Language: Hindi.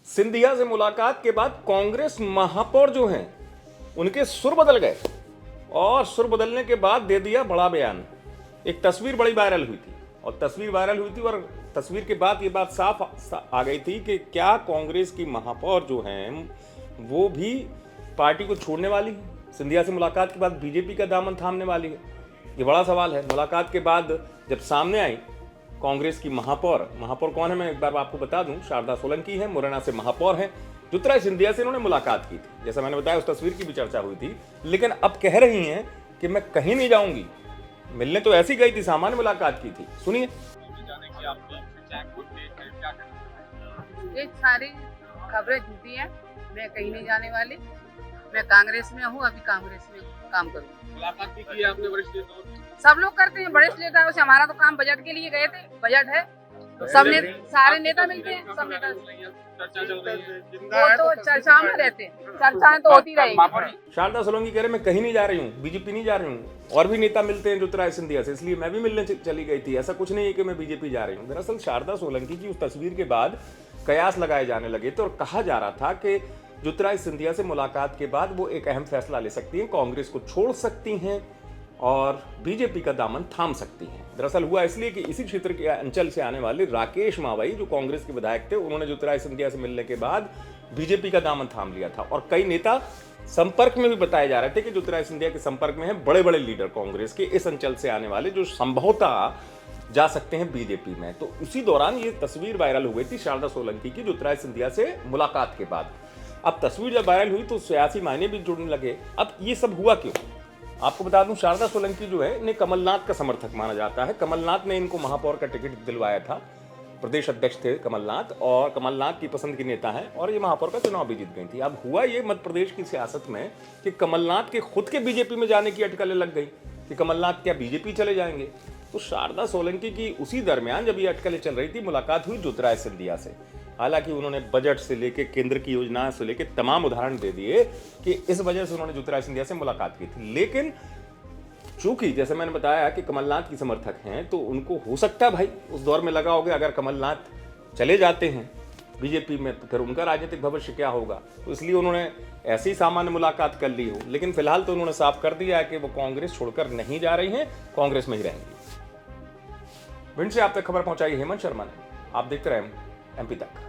सिंधिया से मुलाकात के बाद कांग्रेस महापौर जो हैं उनके सुर बदल गए और सुर बदलने के बाद दे दिया बड़ा बयान। एक तस्वीर बड़ी वायरल हुई थी और तस्वीर के बाद ये बात साफ आ गई थी कि क्या कांग्रेस की महापौर जो हैं वो भी पार्टी को छोड़ने वाली है, सिंधिया से मुलाकात के बाद बीजेपी का दामन थामने वाली है। ये बड़ा सवाल है। मुलाकात के बाद जब सामने आई कांग्रेस की महापौर कौन है मैं एक बार आपको बता दूं, शारदा सोलंकी है, मुरैना से महापौर है। ज्योतिरादित्य सिंधिया से इन्होंने मुलाकात की थी, जैसा मैंने बताया उस तस्वीर की भी चर्चा हुई थी, लेकिन अब कह रही हैं कि मैं कहीं नहीं जाऊंगी। मिलने तो ऐसी गई थी, सामान्य मुलाकात की थी। सुनिए। ये सारी खबरें झूठी हैं। मैं कहीं नहीं जाने वाली। मैं कांग्रेस में हूँ, अभी कांग्रेस में काम करूँगी। मुलाकात भी की है आपने वरिष्ठ नेताओं से? सब लोग करते हैं, बड़े नेताओं से। हमारा तो काम बजट के लिए गए थे, बजट है, सब सारे नेता मिलते हैं, सब नेता। चर्चा चल रही है, वो तो चर्चा में रहते हैं, चर्चाएं तो होती रहेगी। शारदा सोलंकी कह रहे मैं कहीं नहीं जा रही हूँ, बीजेपी नहीं जा रही हूँ, और भी नेता मिलते हैं ज्योतिरादित्य सिंधिया से, इसलिए मैं भी मिलने चली गई थी। ऐसा कुछ नहीं है कि मैं बीजेपी जा रही हूँ। दरअसल शारदा सोलंकी की उस तस्वीर के बाद कयास लगाए जाने लगे थे और कहा जा रहा था कि ज्योतिरादित्य सिंधिया से मुलाकात के बाद वो एक अहम फैसला ले सकती हैं, कांग्रेस को छोड़ सकती हैं और बीजेपी का दामन थाम सकती हैं। दरअसल हुआ इसलिए कि इसी क्षेत्र के अंचल से आने वाले राकेश मावई जो कांग्रेस के विधायक थे, उन्होंने ज्योतिरादित्य सिंधिया से मिलने के बाद बीजेपी का दामन थाम लिया था और कई नेता संपर्क में भी बताए जा रहे थे कि ज्योतिरादित्य सिंधिया के संपर्क में हैं बड़े बड़े लीडर कांग्रेस के इस अंचल से आने वाले, जो संभवतः जा सकते हैं बीजेपी में। तो उसी दौरान ये तस्वीर वायरल हो गई थी शारदा सोलंकी की ज्योतिरादित्य सिंधिया से मुलाकात के बाद। अब तस्वीर जब वायरल हुई तो सियासी मायने भी जुड़ने लगे। अब ये सब हुआ क्यों? आपको बता दूं, शारदा सोलंकी जो है इन्हें कमलनाथ का समर्थक माना जाता है। कमलनाथ ने इनको महापौर का टिकट दिलवाया था, प्रदेश अध्यक्ष थे कमलनाथ, और कमलनाथ की पसंद की नेता हैं और ये महापौर का चुनाव भी जीत गई थी। अब हुआ ये मध्य प्रदेश की सियासत में कि कमलनाथ के खुद के बीजेपी में जाने की अटकलें लग गई कि कमलनाथ क्या बीजेपी चले जाएंगे। तो शारदा सोलंकी की उसी दरमियान जब ये अटकलें चल रही थी, मुलाकात हुई ज्योतिरादित्य सिंधिया से। हालांकि उन्होंने बजट से लेके केंद्र की योजनाओं से लेके तमाम उदाहरण दे दिए कि इस वजह से उन्होंने ज्योतिरादित्य सिंधिया से मुलाकात की थी। लेकिन चूंकि जैसे मैंने बताया कि कमलनाथ की समर्थक हैं, तो उनको हो सकता है भाई उस दौर में लगा होगा अगर कमलनाथ चले जाते हैं बीजेपी में तो फिर उनका राजनीतिक भविष्य क्या होगा, तो इसलिए उन्होंने ऐसी सामान्य मुलाकात कर ली हो। लेकिन फिलहाल तो उन्होंने साफ कर दिया है कि वो कांग्रेस छोड़कर नहीं जा रही हैं, कांग्रेस में ही रहेंगी। भिंड से आप तक खबर पहुंचाई हेमंत शर्मा ने। आप देखते रहें MP तक।